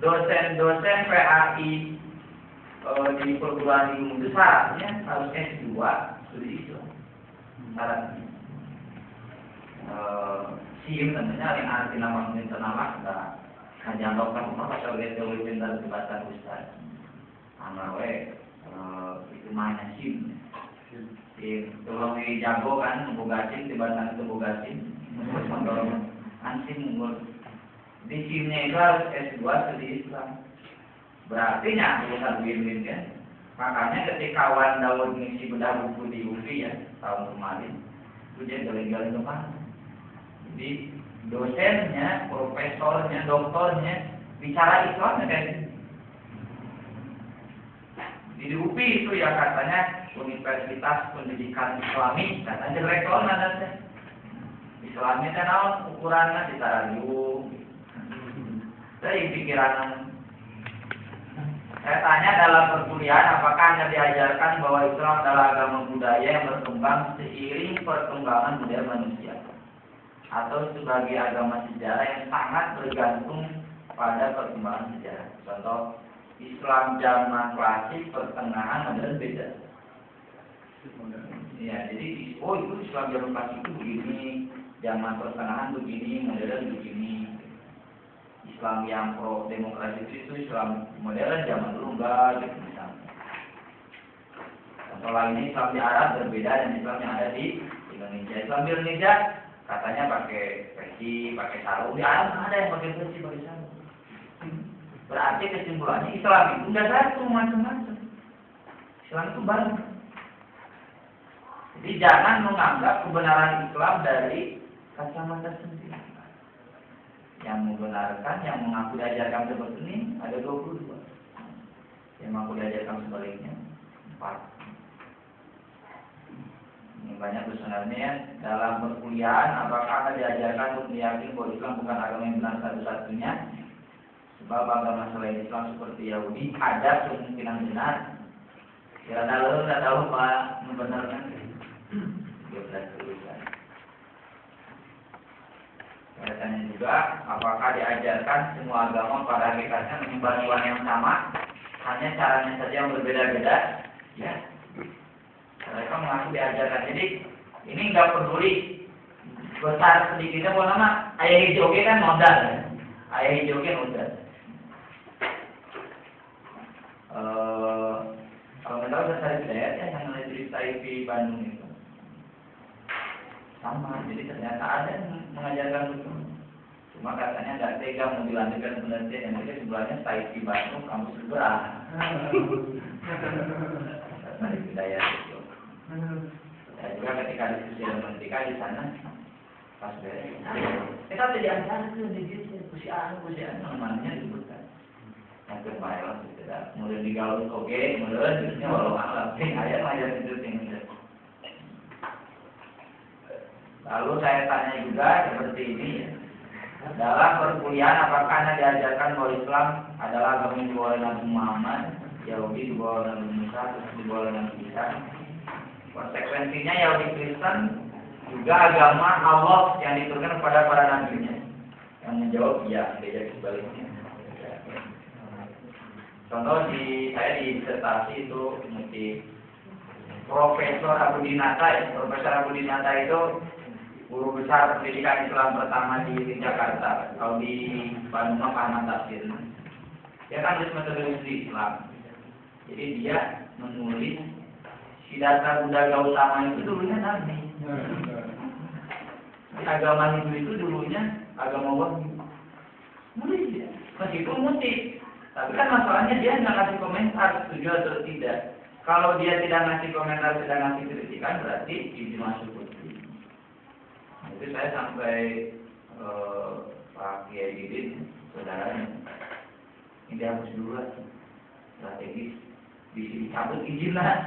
dosen-dosen PAI di perguruan tinggi itu syaratnya harus S2 studi Islam. Syaratnya. SIM tentunya yang arti nama internal kita hanya dokter rumah atau teori pintar jabatan ustaz. Amrawe itu mana SIM? Tolong dijago kan membuka SIM jabatan itu buka SIM. Ansim di SIM-nya itu harus S2 studi Islam. Berarti nyambung win-win kan? Makanya ketika kawan Daud ngisi bedah buku di UPI ya tahun kemarin, itu dia jalan-jalan ke mana? Jadi dosennya, profesornya, doktornya bicara Islam kan? Di UPI itu ya katanya Universitas Pendidikan Islami, katanya rektor nadanya. Islamnya kan ukurannya di tarayum. Dari pikiran saya tanya dalam perkuliahan apakah Anda diajarkan bahwa Islam adalah agama budaya yang berkembang seiring perkembangan budaya manusia atau sebagai agama sejarah yang sangat bergantung pada perkembangan sejarah. Contoh Islam zaman klasik pertengahan modern beda. Ya, jadi itu Islam zaman klasik itu begini, zaman pertengahan begini, modern begini. Islam yang pro demokrasi itu Islam modern zaman dulu enggak gitu misalnya. Contoh lainnya Islam di Arab berbeda dengan Islam yang ada di Indonesia. Islam di Indonesia katanya pakai peci, pakai sarung. Di Arab ada yang pakai peci, pakai sarung. Berarti kesimpulannya Islam itu enggak satu macam-macam. Islam itu banyak. Jadi jangan menganggap kebenaran Islam dari kacamata sendiri. Yang membenarkan, yang mengaku diajarkan seperti ini ada 22. Yang mengaku diajarkan sebaliknya 4. Ini banyak sebenarnya dalam perkuliahan apakah Anda diajarkan untuk meyakini bahwa Islam bukan agama yang benar satu-satunya? Sebab agama selain Islam seperti Yahudi ada kemungkinan benar. Ya lalu tidak tahu Pak membenarkan. Dia belajar tulisan. Saya tanya juga, apakah diajarkan semua agama pada hakikatnya menyembah Tuhan yang sama, hanya caranya saja yang berbeda-beda? Ya, mereka mengaku diajarkan. Jadi ini nggak peduli besar sedikitnya, bukan nama ayah hijau kan modal, ayah hijau kan modal. Kalau nggak tahu saya cari saya yang meneliti di Bandung itu. Sama, jadi ternyata ada yang mengajarkan betul. Cuma katanya nggak tega mau dilanjutkan penelitian yang itu sebenarnya Said di Bandung kampus seberang. Dari budaya itu. Ya juga ketika diskusi dengan pendidikan di sana pas beres. Kita tidak ajarkan di sini kusian namanya disebutkan. Yang kemarin tidak. Mulai digaul oke, mulai justru walau alam. Ayat ayat itu tinggal. Lalu saya tanya juga seperti ini ya. Dalam perkuliahan apakah Anda diajarkan bahwa Islam adalah agama yang dibawa oleh Nabi Muhammad, Yahudi dibawa oleh Nabi Musa, terus dibawa oleh Nabi Isa. Konsekuensinya Yahudi Kristen juga agama Allah yang diturunkan kepada para nabinya. Yang menjawab iya, beda sebaliknya. Contoh saya di disertasi itu mesti Profesor Abu Dinata ya. Profesor Abu Dinata itu guru besar pendidikan Islam pertama di Jakarta. Kalau di Bandung Ahmad Tafsir. Dia kan nulis metodologi Islam. Jadi dia menulis Siddhartha Buddha Gautama itu dulunya Nabi. Agama Hindu itu dulunya agama wahyu. Nulis dia. Meskipun mutih. Tapi kan masalahnya dia nggak ngasih komentar setuju atau tidak. Kalau dia tidak ngasih komentar, tidak ngasih kritikan, berarti ini masuk putih. Itu saya sampai Pak Kiai Didin, saudaranya, ini harus dulu lah, strategis, dicabut izin lah,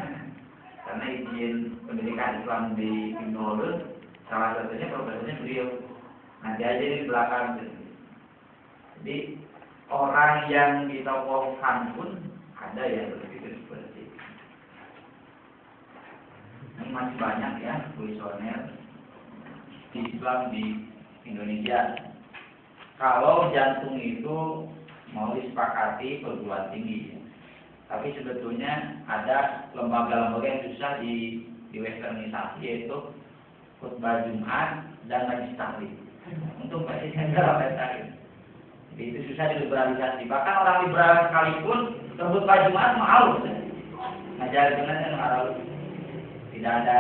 karena izin pendidikan Islam di Indonesia, salah satunya profesornya beliau, nanti aja di belakang. Jadi orang yang ditokohkan pun ada yang berpikir seperti itu. Ini masih banyak ya kuesioner di Islam di Indonesia. Kalau jantung itu mau disepakati perguruan tinggi. Tapi sebetulnya ada lembaga-lembaga yang susah di westernisasi, yaitu khutbah Jumat dan majlis taklim. Untuk presiden dalam Jadi itu susah diliberalisasi. Bahkan orang liberal sekalipun khutbah Jumat mau ngajar Jumat kan mau. Tidak ada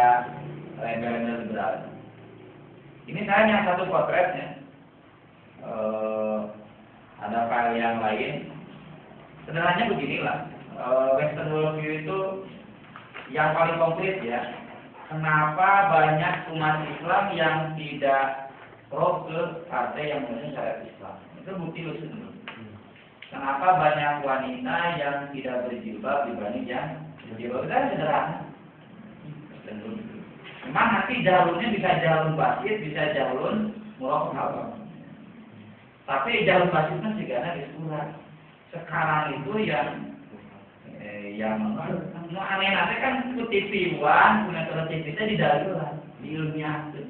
label-label liberal. Ini saya hanya satu potretnya. Ada file yang lain. Sebenarnya beginilah. Western worldview itu yang paling konkret ya. Kenapa banyak umat Islam yang tidak pro ke partai yang mengusung syariat Islam? Itu bukti lusuh. Kenapa banyak wanita yang tidak berjilbab dibanding yang berjilbab? Itu sederhana. Memang nanti jalurnya bisa jalur basit, bisa jalur murah. Tapi jalur basit kan juga diskurang. Sekarang itu yang aneh-aneh kan itu TV-an, punya TV itu di darurat, diilmiahkan.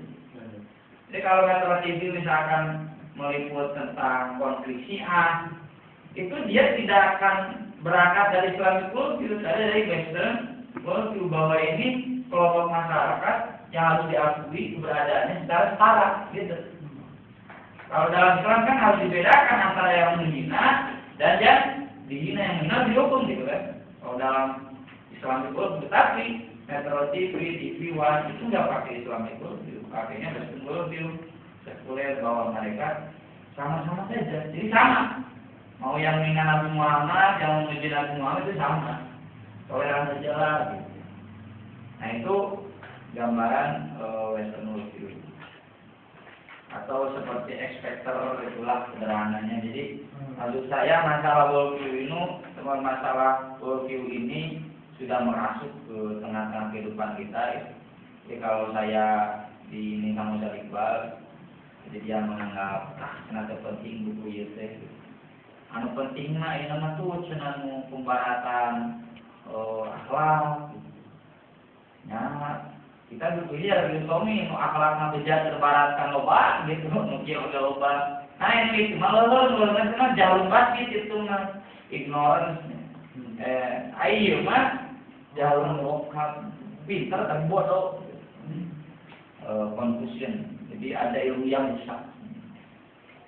Jadi kalau metro TV misalkan meliput tentang konflik Syiah, itu dia tidak akan berangkat dari Islamic worldview, dari Western worldview, bahwa ini kelompok masyarakat yang harus diakui keberadaannya secara setara, gitu. Kalau dalam Islam kan harus dibedakan antara yang menghina dan yang dihina, yang menghina dihukum, gitu kan. Kalau dalam Islamic worldview, tapi Metro TV, TV One itu nggak pakai Islamic worldview, pakainya Western worldview, sekuler, bahwa mereka sama-sama saja, jadi sama. Mau yang menghina Nabi Muhammad, yang memuji Nabi Muhammad itu sama, toleran saja lah. Gitu. Nah itu gambaran Western worldview. Atau seperti ekspektor, itulah sederhananya. Jadi maksud saya masalah worldview ini sudah merasuk ke tengah-tengah kehidupan kita ya. Jadi kalau saya di kamu Iqbal, jadi dia menganggap kenapa penting buku itu. Anu penting mah ini nama tuh cenah pembaratan akhlak. Nah, kita dulu ya di Tommy nu akhlakna bejat terbaratkan loba gitu, nu kieu oge loba. Nah ini malah kan jauh banget itu mah ignorance. Ayo mah jauh lokal, pintar tapi bodoh. Confusion. Jadi ada ilmu yang rusak.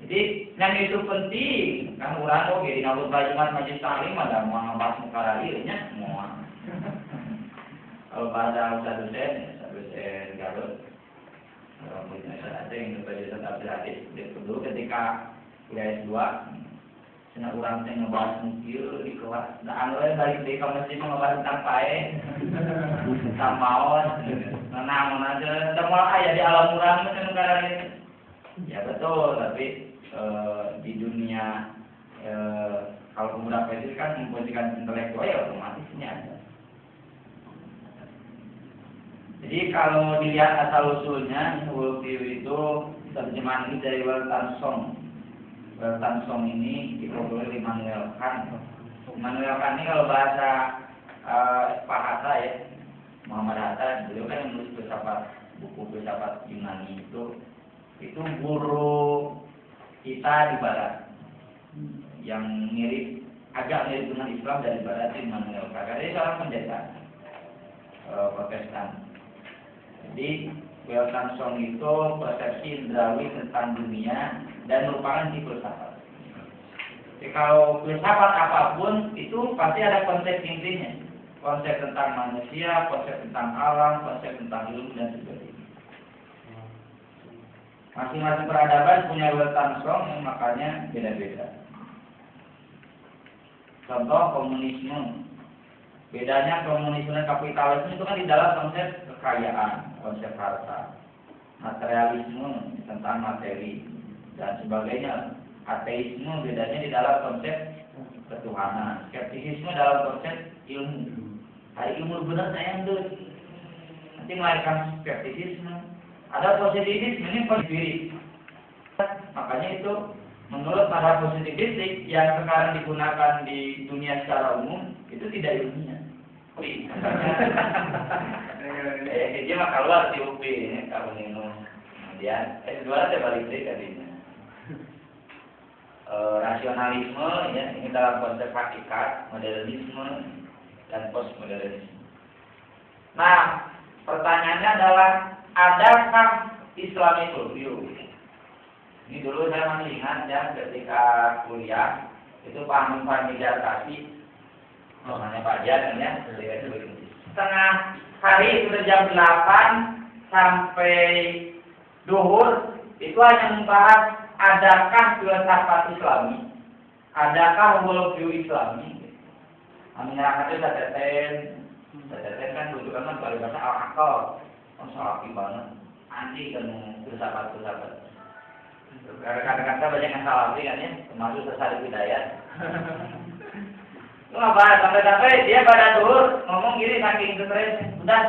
Jadi yang itu penting kan urang oge dina Jumat majlis taklim ada mau ngabas mukara ieu nya moal. Kalau pada dosen Garut, punya ada yang berbeda tentang hadis. Dulu ketika kuliah S2, sena urang teh ngebahas mungkil di kelas. Nah, anu balik dari masjid ngebahas tentang pae, tentang maon, nenang aja. Semua aya di alam urang teh negara ini. Ya betul, tapi di dunia kalau pemuda itu kan memposisikan intelektual ya otomatisnya ada. Jadi kalau dilihat asal usulnya worldview itu terjemahan ini dari Weltan Song. Weltan Song ini diproduksi oleh Immanuel Kant. Immanuel Kant ini kalau bahasa Pak Hatta ya, Muhammad Hatta, beliau kan yang menulis buku filsafat Yunani itu guru kita di Barat yang agak mirip dengan Islam dari Barat, Immanuel Kant. Karena dia seorang pendeta Protestan. Jadi Weltan Song itu persepsi indrawi tentang dunia dan merupakan filsafat. Jadi kalau filsafat apapun itu pasti ada konsep intinya, konsep tentang manusia, konsep tentang alam, konsep tentang ilmu dan sebagainya. Masing-masing peradaban punya Weltan Song yang makanya beda-beda. Contoh komunisme. Bedanya komunisme dan kapitalisme itu kan di dalam konsep kekayaan, konsep harta, materialisme tentang materi dan sebagainya. Ateisme bedanya di dalam konsep ketuhanan, skeptisisme dalam konsep ilmu. Hari ilmu benar saya yang nanti melahirkan skeptisisme. Ada positivisme, ini positif. Makanya itu menurut para positivistik yang sekarang digunakan di dunia secara umum itu tidak ilmiah. Dia mah keluar di UP kalau minum. Kemudian S2 saya balik deh tadinya. rasionalisme, ya, ini dalam konsep hakikat, modernisme dan postmodernisme. Nah, pertanyaannya adalah, adakah Islamic worldview? Ini dulu saya masih ingat ya, ketika kuliah itu Pak Hamid Jarkasi, namanya Pak Jan ya, setengah hari sudah jam 8 sampai duhur itu hanya membahas adakah filsafat Islami, adakah worldview Islami. Menyerahkan itu Sateten kan rujukan kan kalau bahasa al-akal, masalah banget, anti kan filsafat. Kadang-kadang banyak yang salah kan ya, termasuk Sesari Hidayat. Itu nggak bahas sampai dia pada duhur ngomong gini saking stresnya, udah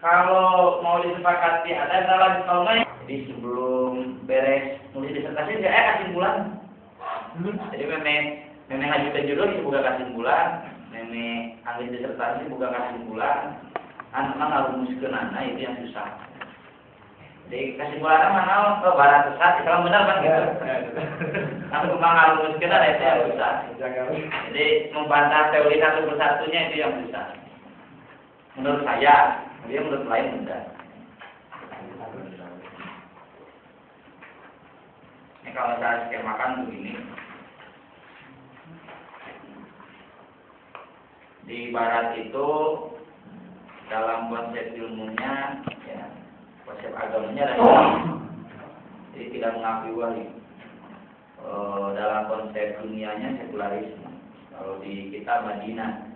kalau mau disepakati ada salah di tahunnya. Jadi sebelum beres nulis disertasi saya kesimpulan. Jadi memang ngajukan judul dibuka kesimpulan, memang ambil disertasi buka kesimpulan. Anak ngarumuskeun anak itu yang susah. Jadi kesimpulannya mana barat sesat Islam benar kan gitu. Tapi cuma ngarumuskeun ada itu yang susah. Jadi membantah teori satu persatunya itu yang susah. Menurut saya, dia menurut lain mudah. Ini kalau saya skemakan begini, di Barat itu dalam konsep ilmunya, ya, konsep agamanya adalah jadi tidak mengakui wali. Dalam konsep dunianya sekularisme. Kalau di kita Madinah,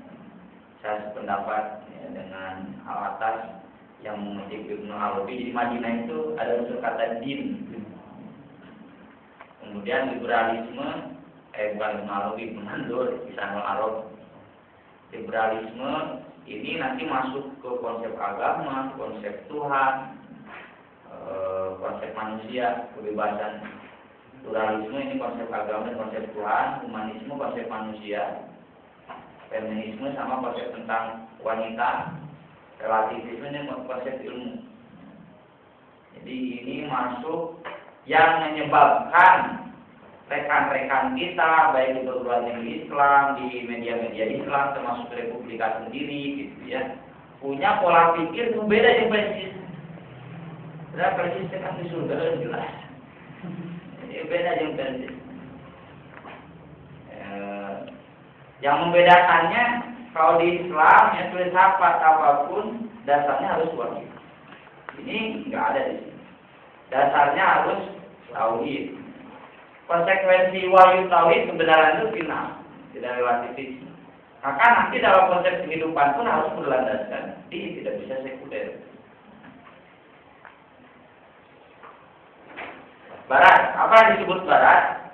saya sependapat ya, dengan Al-Atas yang mengutip Ibnu Arabi, di Madinah itu ada unsur kata din. Kemudian liberalisme, bukan Ibnu Arabi, menandur Lisanul Arab. Liberalisme ini nanti masuk ke konsep agama, konsep Tuhan, konsep manusia, kebebasan. Pluralisme ini konsep agama dan konsep Tuhan, humanisme konsep manusia, feminisme sama konsep tentang wanita, relativisme ini konsep ilmu. Jadi ini masuk yang menyebabkan rekan-rekan kita baik di perguruan tinggi Islam, di media-media Islam termasuk Republika sendiri gitu ya, punya pola pikir yang beda yang persis. Berapa persis kan di surga jelas. Ini beda yang persis. Yang membedakannya kalau di Islam ya filsafat apapun dasarnya harus wahyu. Ini nggak ada di sini. Dasarnya harus tauhid. Konsekuensi wahyu tauhid kebenaran itu final, tidak relativis. Maka nanti dalam konsep kehidupan pun harus berlandaskan tidak bisa sekuler. Barat, apa yang disebut Barat?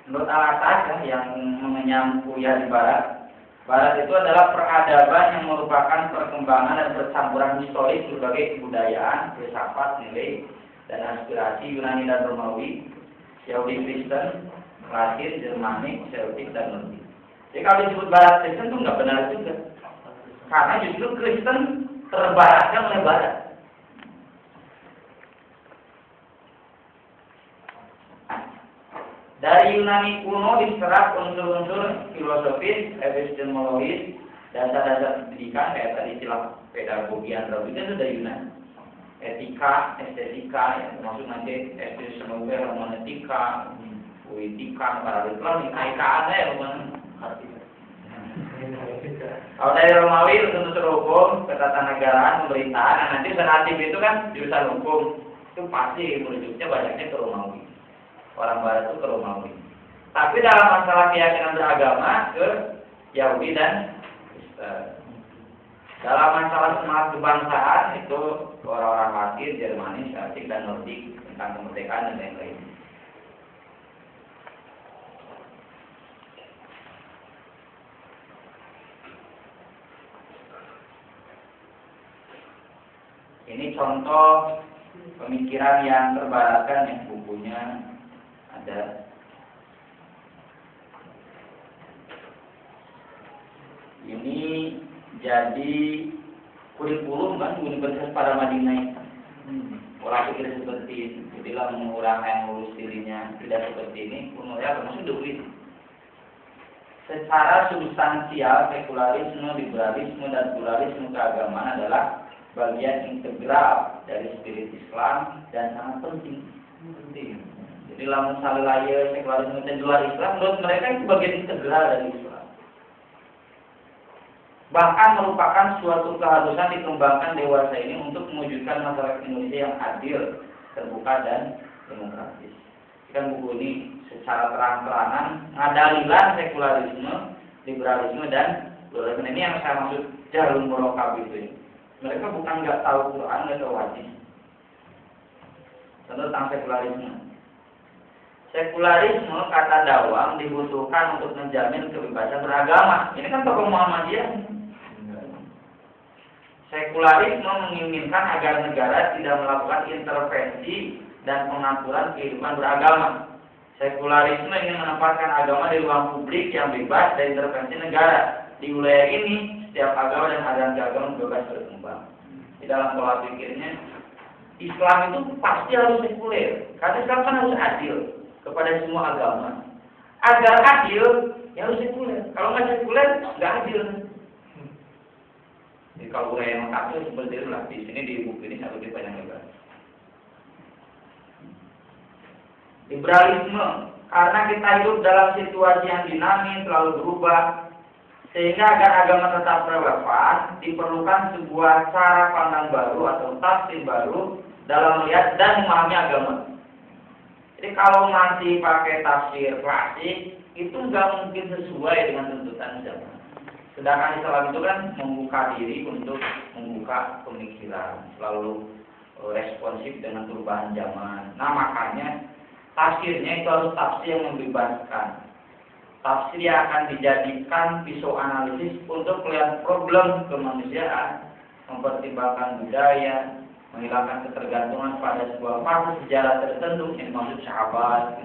Menurut Al-Atas yang mengenyam kuliah di Barat, Barat itu adalah peradaban yang merupakan perkembangan dan percampuran historis berbagai kebudayaan, filsafat, nilai, dan aspirasi Yunani dan Romawi, Yahudi Kristen, Latin, Jermanik, Celtic, dan Nordik. Jadi kalau disebut Barat Kristen itu nggak benar juga, karena justru Kristen terbaratkan oleh Barat. Dari Yunani kuno diserap unsur-unsur filosofis, epistemologis, dasar-dasar pendidikan kayak tadi istilah pedagogi antropometri itu dari Yunani. Etika, estetika, yang termasuk nanti epistemologi, hermeneutika, politika, paradigma, ika ada ya bukan? Kalau dari Romawi unsur hukum, ketatanegaraan, pemerintahan, nanti senatif itu kan jurusan hukum itu pasti merujuknya banyaknya ke Romawi. Orang Barat itu ke Romawi. Tapi dalam masalah keyakinan beragama ke Yahudi dan Kristen. Dalam masalah semangat kebangsaan itu orang-orang Latin, Jermanik, Celtic, dan Nordik tentang kemerdekaan dan lain-lain. Ini contoh pemikiran yang terbaratkan yang bukunya ada. Ini jadi kurikulum kan Universitas pada Madinah. Pola pikir seperti itu. Jadilah orang yang ngurus dirinya tidak seperti ini, umurnya termasuk duit. Secara substansial, sekularisme, liberalisme, dan pluralisme keagamaan adalah bagian integral dari spirit Islam dan sangat penting. Jadi lamun salaya sekularisme dan luar Islam, menurut mereka itu bagian integral dari Islam. Bahkan merupakan suatu keharusan dikembangkan dewasa ini untuk mewujudkan masyarakat Indonesia yang adil, terbuka, dan demokratis. Kita buku ini secara terang-terangan ngadalilan sekularisme, liberalisme, dan pluralisme. Ini yang saya maksud jalur murokab itu. Mereka bukan nggak tahu Quran, nggak tahu hadis. Tentang sekularisme. Sekularisme kata Dawang dibutuhkan untuk menjamin kebebasan beragama. Ini kan tokoh Muhammadiyah. Sekularisme menginginkan agar negara tidak melakukan intervensi dan pengaturan kehidupan beragama. Sekularisme ingin menempatkan agama di ruang publik yang bebas dari intervensi negara. Di wilayah ini, setiap agama dan aliran agama bebas berkembang. Di dalam pola pikirnya, Islam itu pasti harus sekuler. Karena Islam kan harus adil kepada semua agama. Agar adil, ya harus sekuler. Kalau nggak sekuler, nggak adil. Jadi kalau uraian yang lengkapnya seperti itulah. Di sini di buku ini satu banyak lebar. Liberalisme, karena kita hidup dalam situasi yang dinamis, selalu berubah, sehingga agar agama tetap relevan, diperlukan sebuah cara pandang baru atau tafsir baru dalam melihat dan memahami agama. Jadi kalau masih pakai tafsir klasik, itu nggak mungkin sesuai dengan tuntutan zaman. Sedangkan Islam itu kan membuka diri untuk membuka pemikiran, selalu responsif dengan perubahan zaman. Nah makanya tafsirnya itu harus tafsir yang membebaskan. Tafsir yang akan dijadikan pisau analisis untuk melihat problem kemanusiaan, mempertimbangkan budaya, menghilangkan ketergantungan pada sebuah fase sejarah tertentu yang dimaksud sahabat,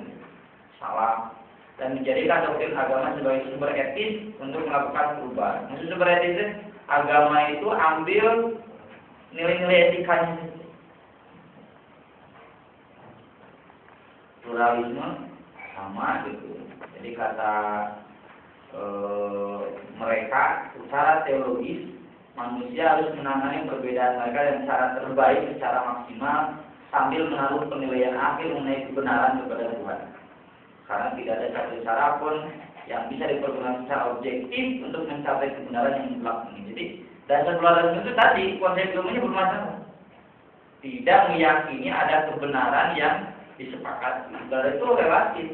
salah, dan menjadikan doktrin agama sebagai sumber etis untuk melakukan perubahan. Maksud sumber etis agama itu ambil nilai-nilai etikanya. Pluralisme sama gitu. Jadi kata mereka secara teologis manusia harus menangani perbedaan mereka dengan cara terbaik secara maksimal sambil menaruh penilaian akhir mengenai kebenaran kepada Tuhan. Karena tidak ada satu cara pun yang bisa dipergunakan secara objektif untuk mencapai kebenaran yang mutlak ini. Jadi dasar pluralisme itu tadi konsep ilmunya bermasalah. Tidak meyakini ada kebenaran yang disepakati. Dari itu relatif.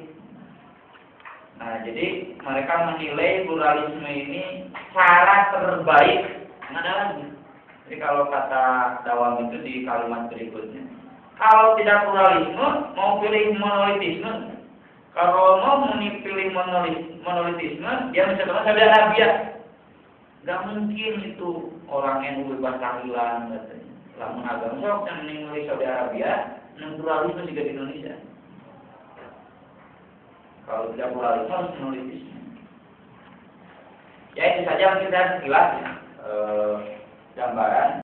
Nah, jadi mereka menilai pluralisme ini cara terbaik. Nggak ada lagi. Jadi kalau kata Dawang itu di kalimat berikutnya, kalau tidak pluralisme, mau pilih monolitisme. Kalau mau pilih monolitisme, dia misalkan Saudi Arabia. Nggak mungkin itu orang yang bebas tahlilan katanya. Lamun agama sok yang menilai Saudi Arabia, dan pluralisme juga di Indonesia. Kalau tidak pluralisme harus monolitisme. Ya itu saja kita sekilas gambaran.